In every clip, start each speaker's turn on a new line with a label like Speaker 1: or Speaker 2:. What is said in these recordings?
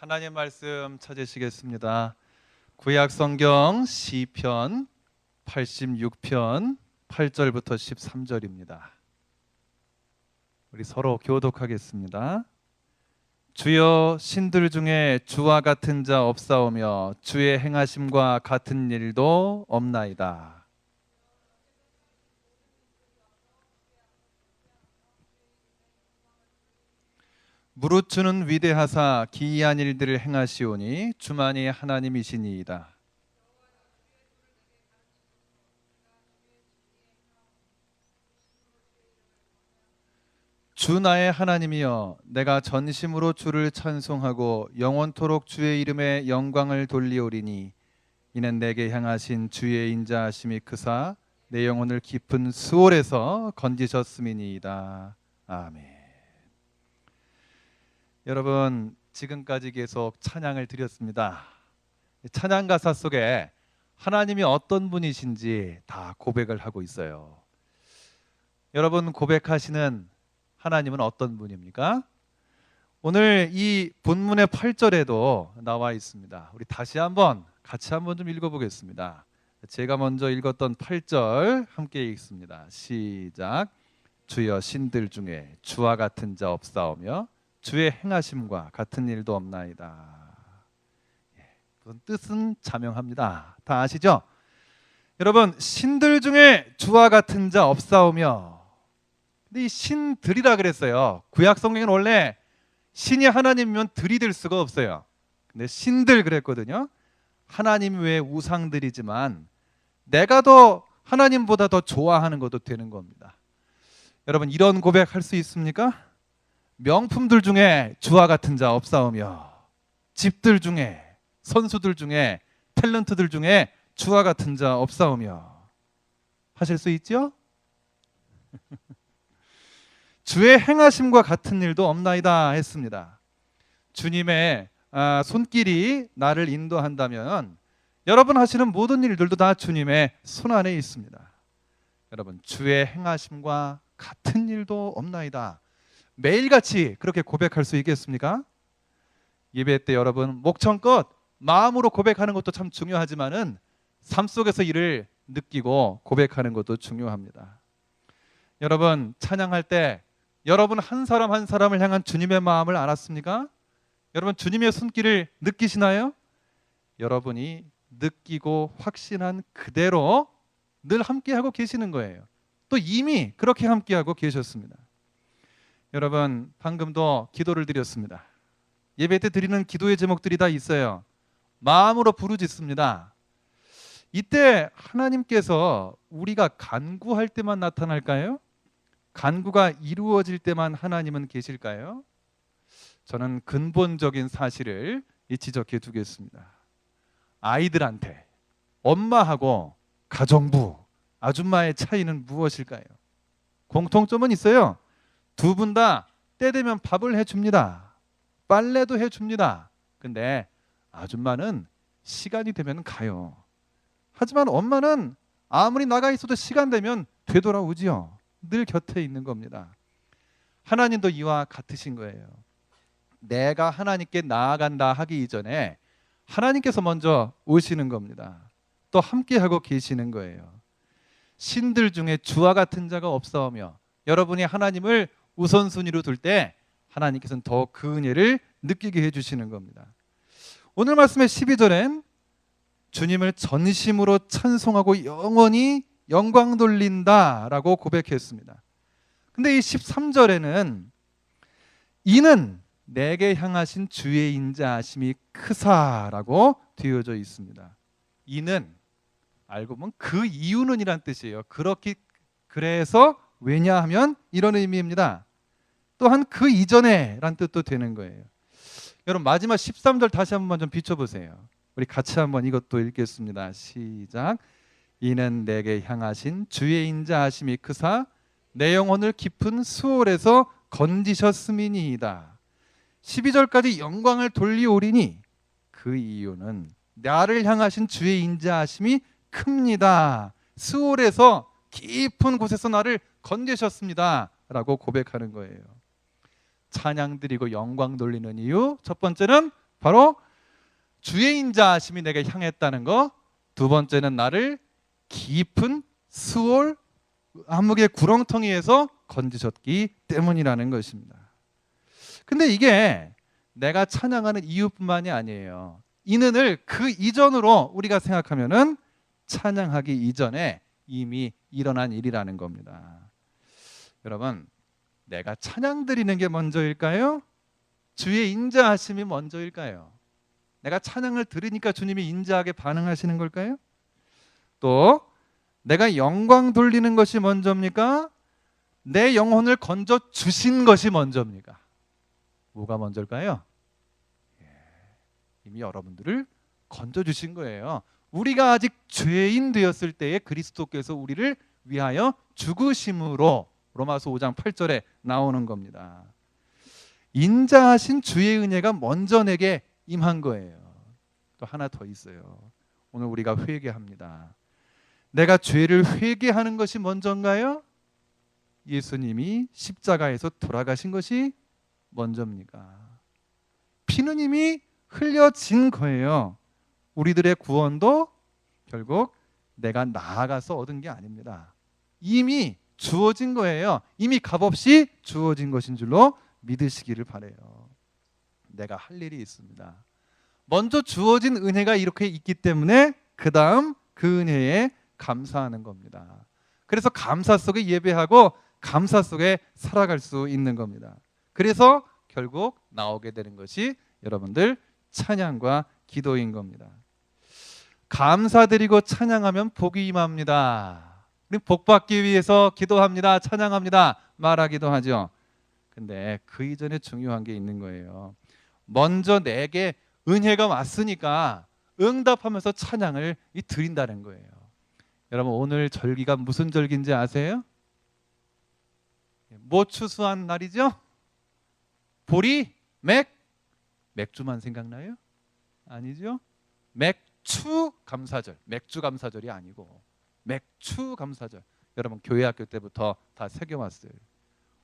Speaker 1: 하나님 말씀 찾으시겠습니다. 구약 성경 시편 86편 8절부터 13절입니다. 우리 서로 교독하겠습니다. 주여, 신들 중에 주와 같은 자 없사오며 주의 행하심과 같은 일도 없나이다. 무릇 주는 위대하사 기이한 일들을 행하시오니 주만이 하나님이시니이다. 주 나의 하나님이여, 내가 전심으로 주를 찬송하고 영원토록 주의 이름에 영광을 돌리오리니 이는 내게 향하신 주의 인자하심이 크사 내 영혼을 깊은 수월에서 건지셨음이니이다. 아멘. 여러분, 지금까지 계속 찬양을 드렸습니다. 찬양 가사 속에 하나님이 어떤 분이신지 다 고백을 하고 있어요. 여러분, 고백하시는 하나님은 어떤 분입니까? 오늘 이 본문의 8절에도 나와 있습니다. 우리 다시 한번 같이 한번 좀 읽어보겠습니다. 제가 먼저 읽었던 8절 함께 읽습니다. 시작. 주여, 신들 중에 주와 같은 자 없사오며 주의 행하심과 같은 일도 없나이다. 그런 뜻은 자명합니다. 다 아시죠? 여러분, 신들 중에 주와 같은 자 없사오며, 근데 이 신들이라 그랬어요. 구약 성경은 원래 신이 하나님이면 들이 될 수가 없어요. 근데 신들 그랬거든요. 하나님 외의 우상들이지만 내가 더 하나님보다 더 좋아하는 것도 되는 겁니다. 여러분, 이런 고백할 수 있습니까? 명품들 중에 주와 같은 자 없사오며, 집들 중에, 선수들 중에, 탤런트들 중에 주와 같은 자 없사오며 하실 수 있죠? 주의 행하심과 같은 일도 없나이다 했습니다. 주님의 손길이 나를 인도한다면 여러분 하시는 모든 일들도 다 주님의 손 안에 있습니다. 여러분, 주의 행하심과 같은 일도 없나이다. 매일같이 그렇게 고백할 수 있겠습니까? 예배 때 여러분, 목청껏 마음으로 고백하는 것도 참 중요하지만은 삶 속에서 이를 느끼고 고백하는 것도 중요합니다. 여러분, 찬양할 때 여러분 한 사람 한 사람을 향한 주님의 마음을 알았습니까? 여러분, 주님의 손길을 느끼시나요? 여러분이 느끼고 확신한 그대로 늘 함께하고 계시는 거예요. 또 이미 그렇게 함께하고 계셨습니다. 여러분, 방금도 기도를 드렸습니다. 예배 때 드리는 기도의 제목들이 다 있어요. 마음으로 부르짖습니다. 이때 하나님께서 우리가 간구할 때만 나타날까요? 간구가 이루어질 때만 하나님은 계실까요? 저는 근본적인 사실을 지적해 두겠습니다. 아이들한테 엄마하고 가정부, 아줌마의 차이는 무엇일까요? 공통점은 있어요. 두 분 다 때 되면 밥을 해줍니다. 빨래도 해줍니다. 근데 아줌마는 시간이 되면 가요. 하지만 엄마는 아무리 나가 있어도 시간 되면 되돌아오지요. 늘 곁에 있는 겁니다. 하나님도 이와 같으신 거예요. 내가 하나님께 나아간다 하기 이전에 하나님께서 먼저 오시는 겁니다. 또 함께하고 계시는 거예요. 신들 중에 주와 같은 자가 없사오며, 여러분이 하나님을 우선순위로 둘 때 하나님께서는 더 그 은혜를 느끼게 해주시는 겁니다. 오늘 말씀의 12절엔 주님을 전심으로 찬송하고 영원히 영광 돌린다라고 고백했습니다. 근데 이 13절에는 이는 내게 향하신 주의 인자하심이 크사라고 되어져 있습니다. 이는 알고 보면 그 이유는 이란 뜻이에요. 그래서 왜냐하면 이런 의미입니다. 또한 그 이전에 란 뜻도 되는 거예요. 여러분, 마지막 13절 다시 한번 좀 비춰보세요. 우리 같이 한번 이것도 읽겠습니다. 시작. 이는 내게 향하신 주의 인자하심이 크사 내 영혼을 깊은 수월에서 건지셨음이니이다. 12절까지 영광을 돌리오리니 그 이유는 나를 향하신 주의 인자하심이 큽니다. 수월에서 깊은 곳에서 나를 건지셨습니다 라고 고백하는 거예요. 찬양 드리고 영광 돌리는 이유, 첫 번째는 바로 주의 인자하심이 내게 향했다는 거. 두 번째는 나를 깊은 스올 암흑의 구렁텅이에서 건지셨기 때문이라는 것입니다. 근데 이게 내가 찬양하는 이유뿐만이 아니에요. 이는을 그 이전으로 우리가 생각하면은 찬양하기 이전에 이미 일어난 일이라는 겁니다. 여러분, 내가 찬양 드리는 게 먼저일까요? 주의 인자하심이 먼저일까요? 내가 찬양을 들으니까 주님이 인자하게 반응하시는 걸까요? 또 내가 영광 돌리는 것이 먼저입니까? 내 영혼을 건져 주신 것이 먼저입니까? 뭐가 먼저일까요? 이미 여러분들을 건져 주신 거예요. 우리가 아직 죄인 되었을 때에 그리스도께서 우리를 위하여 죽으심으로 로마서 5장 8절에 나오는 겁니다. 인자하신 주의 은혜가 먼저 내게 임한 거예요. 또 하나 더 있어요. 오늘 우리가 회개합니다. 내가 죄를 회개하는 것이 먼저인가요? 예수님이 십자가에서 돌아가신 것이 먼저입니까? 피는 이미 흘려진 거예요. 우리들의 구원도 결국 내가 나아가서 얻은 게 아닙니다. 이미 주어진 거예요. 이미 값없이 주어진 것인 줄로 믿으시기를 바라요. 내가 할 일이 있습니다. 먼저 주어진 은혜가 이렇게 있기 때문에 그 다음 그 은혜에 감사하는 겁니다. 그래서 감사 속에 예배하고 감사 속에 살아갈 수 있는 겁니다. 그래서 결국 나오게 되는 것이 여러분들 찬양과 기도인 겁니다. 감사드리고 찬양하면 복이 임합니다. 우리 복 받기 위해서 기도합니다. 찬양합니다. 말하기도 하죠. 근데 그 이전에 중요한 게 있는 거예요. 먼저 내게 은혜가 왔으니까 응답하면서 찬양을 드린다는 거예요. 여러분, 오늘 절기가 무슨 절기인지 아세요? 뭐 추수한 날이죠? 보리, 맥주만 생각나요? 아니죠? 맥추 감사절. 맥주 감사절이 아니고 맥추 감사절. 여러분, 교회 학교 때부터 다 새겨왔어요.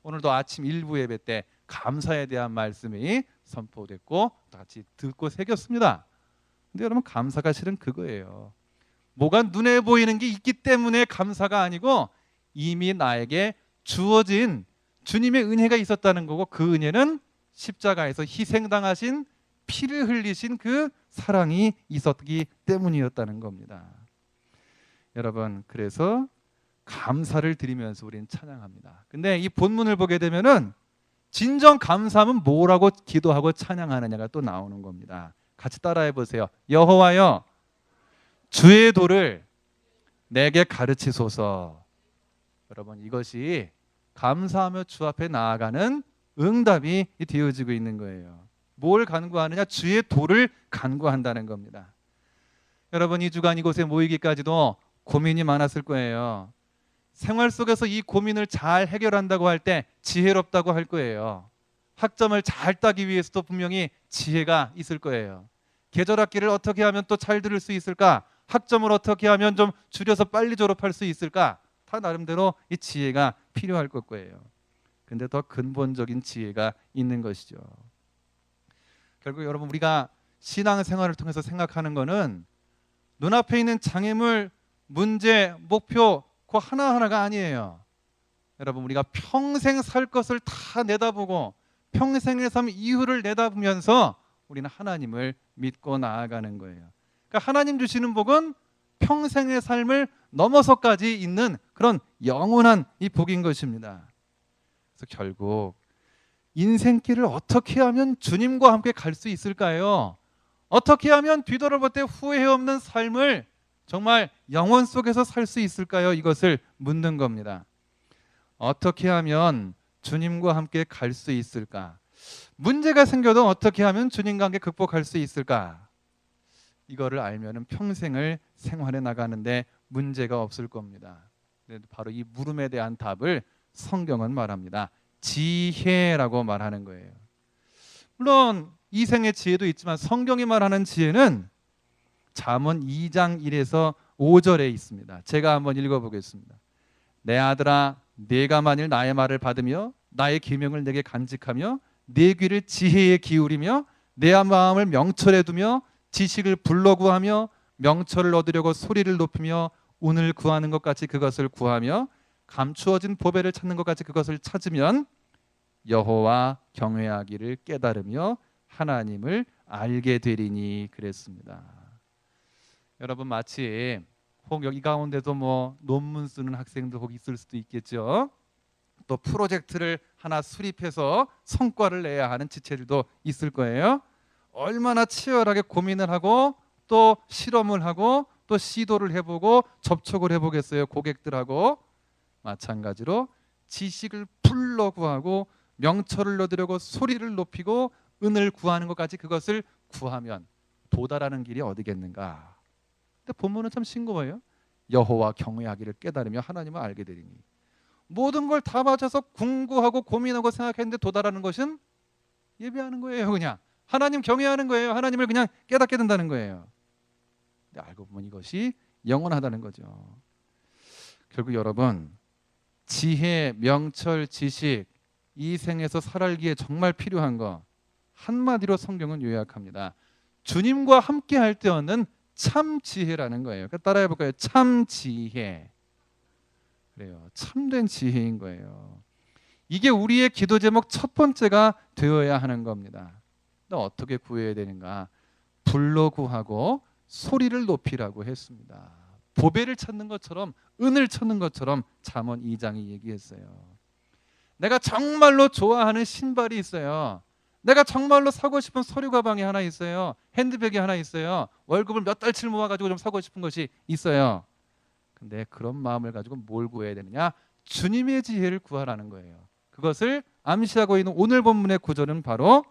Speaker 1: 오늘도 아침 일부 예배 때 감사에 대한 말씀이 선포됐고 같이 듣고 새겼습니다. 근데 여러분, 감사가 실은 그거예요. 뭐가 눈에 보이는 게 있기 때문에 감사가 아니고 이미 나에게 주어진 주님의 은혜가 있었다는 거고, 그 은혜는 십자가에서 희생당하신 피를 흘리신 그 사랑이 있었기 때문이었다는 겁니다. 여러분, 그래서 감사를 드리면서 우리는 찬양합니다. 근데 이 본문을 보게 되면은 진정 감사함은 뭐라고 기도하고 찬양하느냐가 또 나오는 겁니다. 같이 따라해 보세요. 여호와여, 주의 도를 내게 가르치소서. 여러분, 이것이 감사하며 주 앞에 나아가는 응답이 되어지고 있는 거예요. 뭘 간구하느냐? 주의 도를 간구한다는 겁니다. 여러분, 이 주간 이곳에 모이기까지도 고민이 많았을 거예요. 생활 속에서 이 고민을 잘 해결한다고 할 때 지혜롭다고 할 거예요. 학점을 잘 따기 위해서도 분명히 지혜가 있을 거예요. 계절학기를 어떻게 하면 또 잘 들을 수 있을까? 학점을 어떻게 하면 좀 줄여서 빨리 졸업할 수 있을까? 다 나름대로 이 지혜가 필요할 거예요. 근데 더 근본적인 지혜가 있는 것이죠. 결국 여러분, 우리가 신앙생활을 통해서 생각하는 거는 눈앞에 있는 장애물, 문제, 목표 그 하나하나가 아니에요. 여러분, 우리가 평생 살 것을 다 내다보고 평생의 삶 이후를 내다보면서 우리는 하나님을 믿고 나아가는 거예요. 그러니까 하나님 주시는 복은 평생의 삶을 넘어서까지 있는 그런 영원한 이 복인 것입니다. 그래서 결국 인생길을 어떻게 하면 주님과 함께 갈 수 있을까요? 어떻게 하면 뒤돌아볼 때 후회 없는 삶을 정말 영원 속에서 살 수 있을까요? 이것을 묻는 겁니다. 어떻게 하면 주님과 함께 갈 수 있을까? 문제가 생겨도 어떻게 하면 주님과 함께 극복할 수 있을까? 이거를 알면은 평생을 생활해 나가는데 문제가 없을 겁니다. 바로 이 물음에 대한 답을 성경은 말합니다. 지혜라고 말하는 거예요. 물론 이생의 지혜도 있지만 성경이 말하는 지혜는 잠언 2장 1에서 5절에 있습니다. 제가 한번 읽어보겠습니다. 내 아들아, 네가 만일 나의 말을 받으며 나의 계명을 내게 간직하며 내 귀를 지혜에 기울이며 내 마음을 명철해 두며 지식을 불러 구하며 명철을 얻으려고 소리를 높이며 운을 구하는 것 같이 그것을 구하며 감추어진 보배를 찾는 것 같이 그것을 찾으면 여호와 경외하기를 깨달으며 하나님을 알게 되리니 그랬습니다. 여러분 마치 혹 여기 가운데도 뭐 논문 쓰는 학생들 혹 있을 수도 있겠죠. 또 프로젝트를 하나 수립해서 성과를 내야 하는 지체들도 있을 거예요. 얼마나 치열하게 고민을 하고 또 실험을 하고 또 시도를 해보고 접촉을 해보겠어요. 고객들하고. 마찬가지로 지식을 불러 구하고 명철을 얻으려고 소리를 높이고 은을 구하는 것까지 그것을 구하면 도달하는 길이 어디겠는가. 근데 본문은 참 싱거워요. 여호와 경외하기를 깨달으며 하나님을 알게 되리니. 모든 걸 다 맞춰서 궁구하고 고민하고 생각했는데 도달하는 것은 예배하는 거예요. 그냥 하나님 경외하는 거예요. 하나님을 그냥 깨닫게 된다는 거예요. 근데 알고 보면 이것이 영원하다는 거죠. 결국 여러분 지혜, 명철, 지식 이 생에서 살아가기에 정말 필요한 거 한마디로 성경은 요약합니다. 주님과 함께 할 때 얻는 참 지혜라는 거예요. 그러니까 따라해 볼까요? 참 지혜. 그래요. 참된 지혜인 거예요. 이게 우리의 기도 제목 첫 번째가 되어야 하는 겁니다. 근데 어떻게 구해야 되는가? 불러 구하고 소리를 높이라고 했습니다. 보배를 찾는 것처럼 은을 찾는 것처럼 잠언 2장이 얘기했어요. 내가 정말로 좋아하는 신발이 있어요. 내가 정말로 사고 싶은 서류 가방이 하나 있어요. 핸드백이 하나 있어요. 월급을 몇 달치 모아가지고 좀 사고 싶은 것이 있어요. 근데 그런 마음을 가지고 뭘 구해야 되느냐? 주님의 지혜를 구하라는 거예요. 그것을 암시하고 있는 오늘 본문의 구절은 바로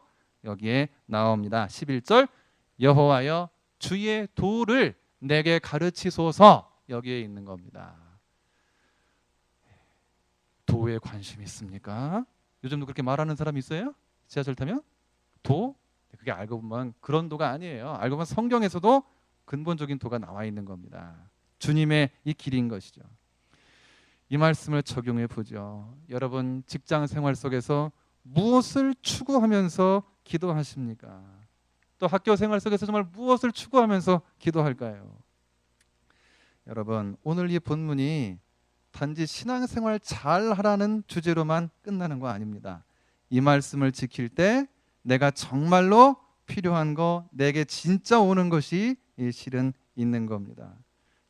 Speaker 1: 여기에 나옵니다. 11절 여호와여 주의 도를 내게 가르치소서. 여기에 있는 겁니다. 도에 관심 있습니까? 요즘도 그렇게 말하는 사람 있어요? 지하철 타면? 도? 그게 알고 보면 그런 도가 아니에요. 알고 보면 성경에서도 근본적인 도가 나와 있는 겁니다. 주님의 이 길인 것이죠. 이 말씀을 적용해 보죠. 여러분 직장 생활 속에서 무엇을 추구하면서 기도하십니까? 또 학교 생활 속에서 정말 무엇을 추구하면서 기도할까요? 여러분 오늘 이 본문이 단지 신앙생활 잘하라는 주제로만 끝나는 거 아닙니다. 이 말씀을 지킬 때 내가 정말로 필요한 거 내게 진짜 오는 것이 실은 있는 겁니다.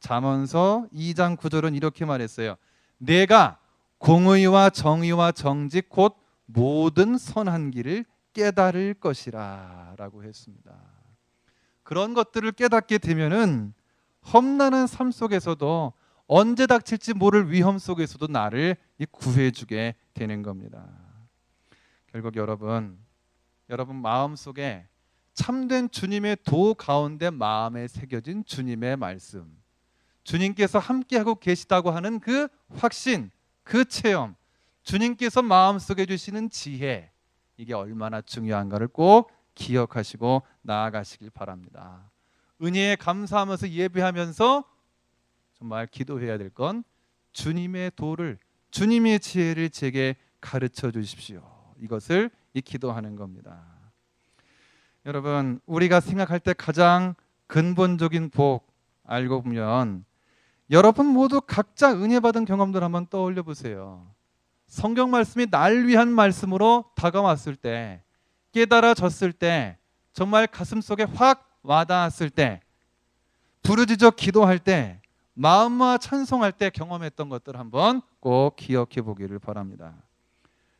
Speaker 1: 잠언서 2장 9절은 이렇게 말했어요. 내가 공의와 정의와 정직 곧 모든 선한 길을 깨달을 것이라 라고 했습니다. 그런 것들을 깨닫게 되면은 험난한 삶 속에서도 언제 닥칠지 모를 위험 속에서도 나를 구해주게 되는 겁니다. 결국 여러분 마음속에 참된 주님의 도 가운데 마음에 새겨진 주님의 말씀, 주님께서 함께하고 계시다고 하는 그 확신, 그 체험, 주님께서 마음속에 주시는 지혜, 이게 얼마나 중요한가를 꼭 기억하시고 나아가시길 바랍니다. 은혜에 감사하면서 예배하면서 정말 기도해야 될 건 주님의 도를, 주님의 지혜를 제게 가르쳐 주십시오. 이것을 기도하는 겁니다. 여러분 우리가 생각할 때 가장 근본적인 복 알고 보면 여러분 모두 각자 은혜 받은 경험들 한번 떠올려 보세요. 성경 말씀이 날 위한 말씀으로 다가왔을 때, 깨달아졌을 때, 정말 가슴속에 확 와닿았을 때, 부르짖어 기도할 때, 마음과 찬송할 때 경험했던 것들 한번 꼭 기억해 보기를 바랍니다.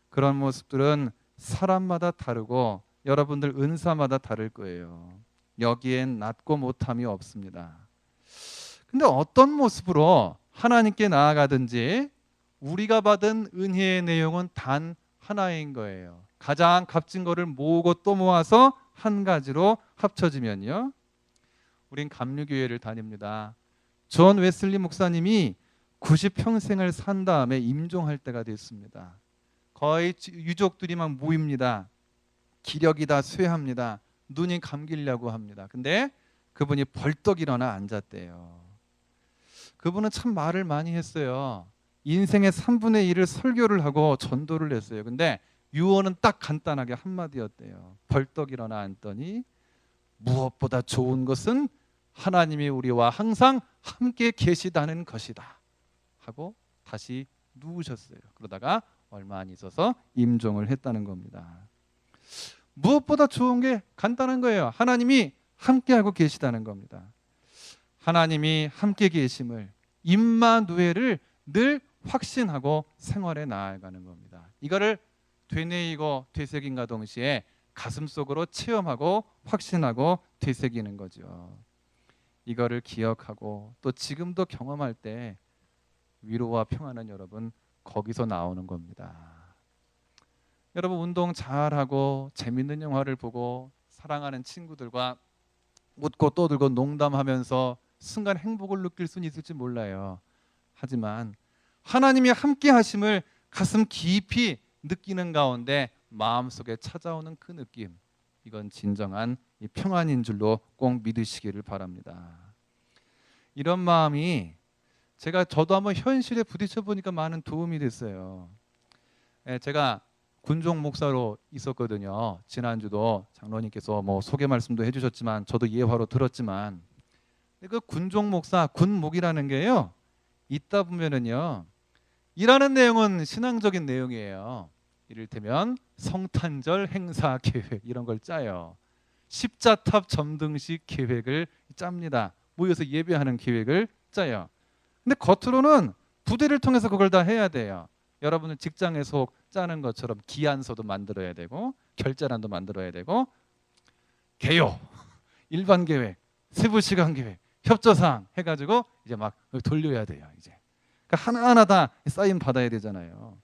Speaker 1: 그런 모습들은 사람마다 다르고 여러분들 은사마다 다를 거예요. 여기엔 낮고 못함이 없습니다. 근데 어떤 모습으로 하나님께 나아가든지 우리가 받은 은혜의 내용은 단 하나인 거예요. 가장 값진 거를 모으고 또 모아서 한 가지로 합쳐지면요. 우린 감리교회를 다닙니다. 존 웨슬리 목사님이 90평생을 산 다음에 임종할 때가 됐습니다. 거의 유족들이 막 모입니다. 기력이 다 쇠합니다. 눈이 감기려고 합니다. 근데 그분이 벌떡 일어나 앉았대요. 그분은 참 말을 많이 했어요. 인생의 3분의 1을 설교를 하고 전도를 했어요. 근데 유언은 딱 간단하게 한마디였대요. 벌떡 일어나 앉더니 무엇보다 좋은 것은 하나님이 우리와 항상 함께 계시다는 것이다 하고 다시 누우셨어요. 그러다가 얼마 안 있어서 임종을 했다는 겁니다. 무엇보다 좋은 게 간단한 거예요. 하나님이 함께하고 계시다는 겁니다. 하나님이 함께 계심을, 임마누엘을 늘 확신하고 생활에 나아가는 겁니다. 이거를 되뇌이고 되새김과 동시에 가슴속으로 체험하고 확신하고 되새기는 거죠. 이거를 기억하고 또 지금도 경험할 때 위로와 평안은 여러분 거기서 나오는 겁니다. 여러분 운동 잘하고 재밌는 영화를 보고 사랑하는 친구들과 웃고 떠들고 농담하면서 순간 행복을 느낄 수는 있을지 몰라요. 하지만 하나님이 함께 하심을 가슴 깊이 느끼는 가운데 마음속에 찾아오는 그 느낌, 이건 진정한 이 평안인 줄로 꼭 믿으시기를 바랍니다. 이런 마음이 저도 한번 현실에 부딪혀 보니까 많은 도움이 됐어요. 제가 군종 목사로 있었거든요. 지난주도 장로님께서 뭐 소개 말씀도 해주셨지만 저도 예화로 들었지만 그 군종 목사, 군목이라는 게요, 있다 보면은요, 일하는 내용은 신앙적인 내용이에요. 이를테면 성탄절 행사 계획 이런 걸 짜요. 십자탑 점등식 계획을 짭니다. 모여서 예배하는 계획을 짜요. 근데 겉으로는 부대를 통해서 그걸 다 해야 돼요. 여러분은 직장에서 짜는 것처럼 기한서도 만들어야 되고 결제란도 만들어야 되고 개요, 일반 계획, 세부 시간 계획, 협조사항 해가지고 이제 막 돌려야 돼요. 이제 그러니까 하나하나 다 사인 받아야 되잖아요.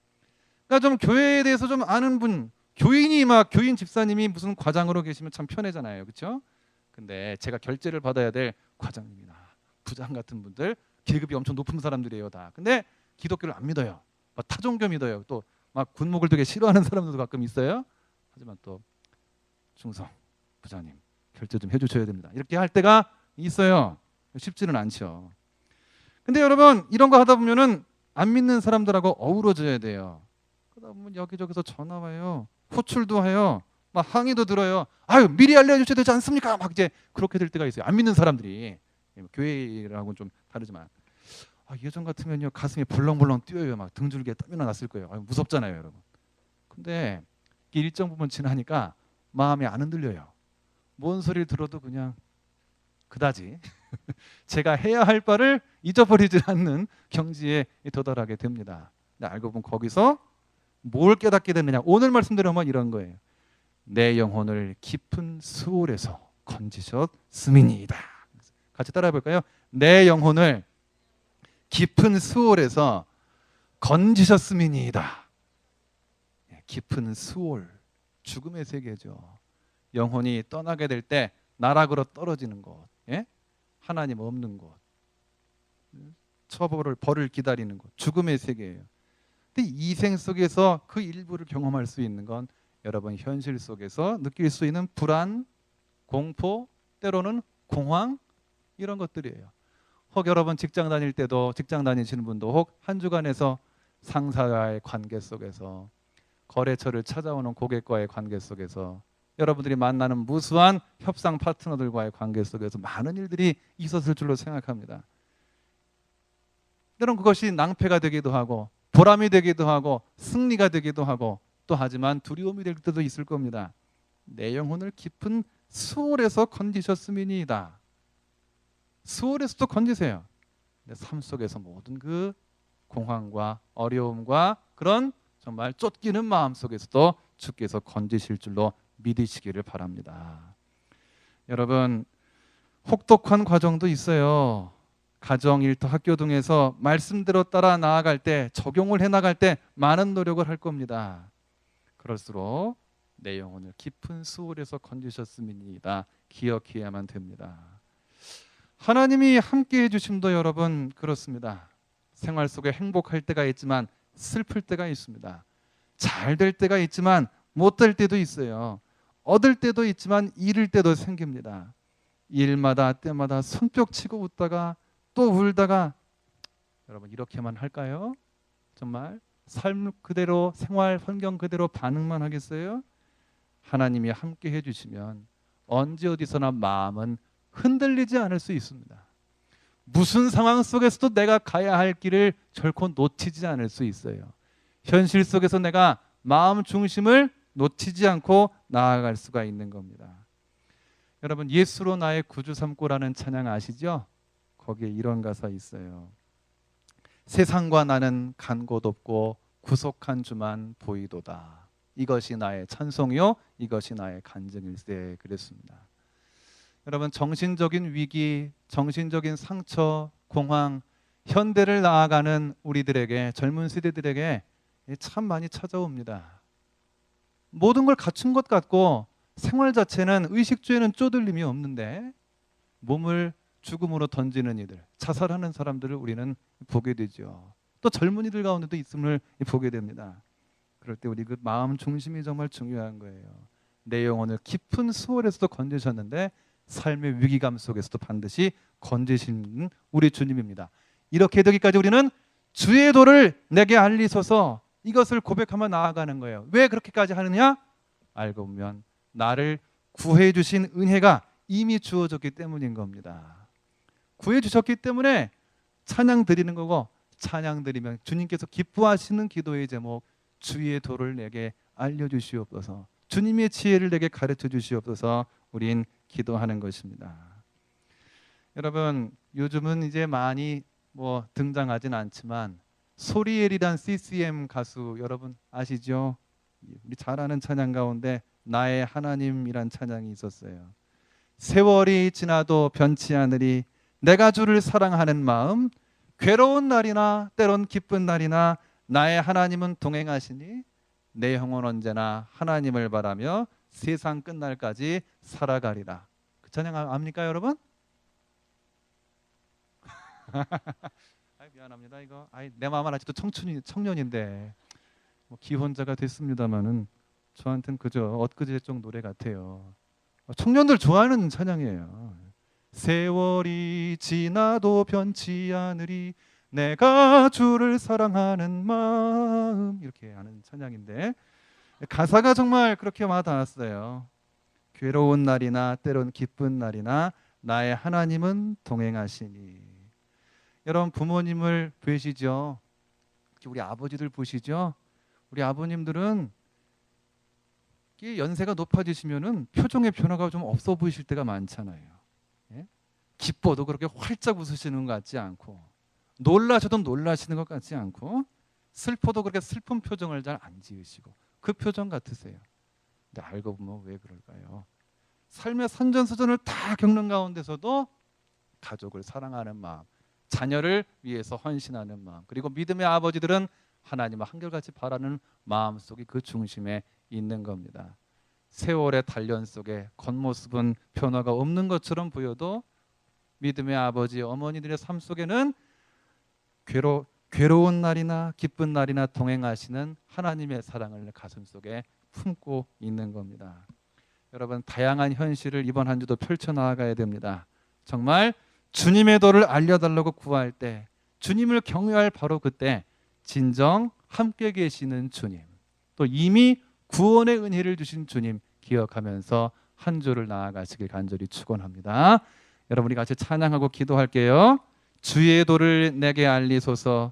Speaker 1: 그러니까 좀 교회에 대해서 좀 아는 분, 교인이 막 교인 집사님이 무슨 과장으로 계시면 참 편하잖아요, 그렇죠? 근데 제가 결제를 받아야 될 과장님이나 부장 같은 분들 계급이 엄청 높은 사람들이에요 다. 근데 기독교를 안 믿어요. 타종교 믿어요. 또 막 군목을 되게 싫어하는 사람들도 가끔 있어요. 하지만 또 충성 부장님 결제 좀 해주셔야 됩니다. 이렇게 할 때가 있어요. 쉽지는 않죠. 근데 여러분 이런 거 하다 보면은 안 믿는 사람들하고 어우러져야 돼요. 그러다 보면 여기저기서 전화 와요. 호출도 해요. 막 항의도 들어요. 아유 미리 알려주셔야 되지 않습니까? 막 이제 그렇게 될 때가 있어요. 안 믿는 사람들이. 교회라고는 좀 다르지만 예전 같으면요 가슴이 벌렁벌렁 뛰어요. 막 등줄기에 땀이 났을 거예요. 무섭잖아요, 여러분. 근데 일정 부분 지나니까 마음이 안 흔들려요. 뭔 소리를 들어도 그냥 그다지 제가 해야 할 바를 잊어버리지 않는 경지에 도달하게 됩니다. 근데 알고 보면 거기서 뭘 깨닫게 되느냐. 오늘 말씀드리면 이런 거예요. 내 영혼을 깊은 수월에서 건지셨음이니이다. 같이 따라해 볼까요? 내 영혼을 깊은 수월에서 건지셨음이니이다. 깊은 수월, 죽음의 세계죠. 영혼이 떠나게 될 때 나락으로 떨어지는 곳, 하나님 없는 곳, 처벌을 벌을 기다리는 곳, 죽음의 세계예요. 근데 이 생 속에서 그 일부를 경험할 수 있는 건 여러분 현실 속에서 느낄 수 있는 불안, 공포, 때로는 공황 이런 것들이에요. 혹 여러분 직장 다닐 때도 직장 다니시는 분도 혹 한 주간에서 상사와의 관계 속에서 거래처를 찾아오는 고객과의 관계 속에서 여러분들이 만나는 무수한 협상 파트너들과의 관계 속에서 많은 일들이 있었을 줄로 생각합니다. 때론 그것이 낭패가 되기도 하고 보람이 되기도 하고 승리가 되기도 하고 또 하지만 두려움이 될 때도 있을 겁니다. 내 영혼을 깊은 수월에서 건지셨음이니이다. 수월에서도 건지세요. 삶 속에서 모든 그 공황과 어려움과 그런 정말 쫓기는 마음 속에서도 주께서 건지실 줄로 믿으시기를 바랍니다. 여러분 혹독한 과정도 있어요. 가정, 일터, 학교 등에서 말씀대로 따라 나아갈 때 적용을 해나갈 때 많은 노력을 할 겁니다. 그럴수록 내 영혼을 깊은 수월에서 건지셨음이니이다. 기억해야만 됩니다. 하나님이 함께 해주심도 여러분 그렇습니다. 생활 속에 행복할 때가 있지만 슬플 때가 있습니다. 잘 될 때가 있지만 못 될 때도 있어요. 얻을 때도 있지만 잃을 때도 생깁니다. 일마다 때마다 손뼉 치고 웃다가 또 울다가 여러분 이렇게만 할까요? 정말 삶 그대로, 생활 환경 그대로 반응만 하겠어요? 하나님이 함께 해주시면 언제 어디서나 마음은 흔들리지 않을 수 있습니다. 무슨 상황 속에서도 내가 가야 할 길을 결코 놓치지 않을 수 있어요. 현실 속에서 내가 마음 중심을 놓치지 않고 나아갈 수가 있는 겁니다. 여러분, 예수로 나의 구주 삼고라는 찬양 아시죠? 거기에 이런 가사 있어요. 세상과 나는 간 곳 없고 구속한 주만 보이도다. 이것이 나의 찬송이요, 이것이 나의 간증일세. 그랬습니다. 여러분, 정신적인 위기, 정신적인 상처, 공황, 현대를 나아가는 우리들에게, 젊은 세대들에게 참 많이 찾아옵니다. 모든 걸 갖춘 것 같고 생활 자체는, 의식주에는 쪼들림이 없는데 몸을 죽음으로 던지는 이들, 자살하는 사람들을 우리는 보게 되죠. 또 젊은이들 가운데도 있음을 보게 됩니다. 그럴 때 우리 그 마음 중심이 정말 중요한 거예요. 내 영혼을 깊은 수월에서도 건지셨는데 삶의 위기감 속에서도 반드시 건지시는 우리 주님입니다. 이렇게 되기까지 우리는 주의 도를 내게 알리소서, 이것을 고백하며 나아가는 거예요. 왜 그렇게까지 하느냐? 알고 보면 나를 구해 주신 은혜가 이미 주어졌기 때문인 겁니다. 구해 주셨기 때문에 찬양 드리는 거고, 찬양 드리면 주님께서 기뻐하시는 기도의 제목, 주의 도를 내게 알려주시옵소서, 주님의 지혜를 내게 가르쳐 주시옵소서, 우린 기도하는 것입니다. 여러분, 요즘은 이제 많이 등장하진 않지만 소리엘이란 CCM 가수 여러분 아시죠? 우리 잘 아는 찬양 가운데 나의 하나님이란 찬양이 있었어요. 세월이 지나도 변치 않으리 내가 주를 사랑하는 마음, 괴로운 날이나 때론 기쁜 날이나 나의 하나님은 동행하시니 내 영혼 언제나 하나님을 바라며 세상 끝날까지 살아가리라. 그 찬양 압니까 여러분? 미안합니다. 이거 내 마음은 아직도 청년인데 기혼자가 됐습니다만은 저한테는 그저 엊그제적 노래 같아요. 청년들 좋아하는 찬양이에요. 세월이 지나도 변치 않으리 내가 주를 사랑하는 마음, 이렇게 하는 찬양인데 가사가 정말 그렇게 와닿았어요. 괴로운 날이나 때론 기쁜 날이나 나의 하나님은 동행하시니. 여러분, 부모님을 뵈시죠? 우리 아버지들 보시죠? 우리 아버님들은 연세가 높아지시면은 표정의 변화가 좀 없어 보이실 때가 많잖아요. 예? 기뻐도 그렇게 활짝 웃으시는 것 같지 않고, 놀라셔도 놀라시는 것 같지 않고, 슬퍼도 그렇게 슬픈 표정을 잘 안 지으시고, 그 표정 같으세요. 근데 알고 보면 왜 그럴까요? 삶의 산전수전을 다 겪는 가운데서도 가족을 사랑하는 마음, 자녀를 위해서 헌신하는 마음, 그리고 믿음의 아버지들은 하나님을 한결같이 바라는 마음속이 그 중심에 있는 겁니다. 세월의 단련 속에 겉모습은 변화가 없는 것처럼 보여도 믿음의 아버지, 어머니들의 삶 속에는 괴로운 날이나 기쁜 날이나 동행하시는 하나님의 사랑을 가슴 속에 품고 있는 겁니다. 여러분, 다양한 현실을 이번 한 주도 펼쳐나가야 됩니다. 정말 주님의 도를 알려달라고 구할 때, 주님을 경외할 바로 그때 진정 함께 계시는 주님, 또 이미 구원의 은혜를 주신 주님 기억하면서 한 주를 나아가시길 간절히 축원합니다. 여러분, 우리 같이 찬양하고 기도할게요. 주의 도를 내게 알리소서.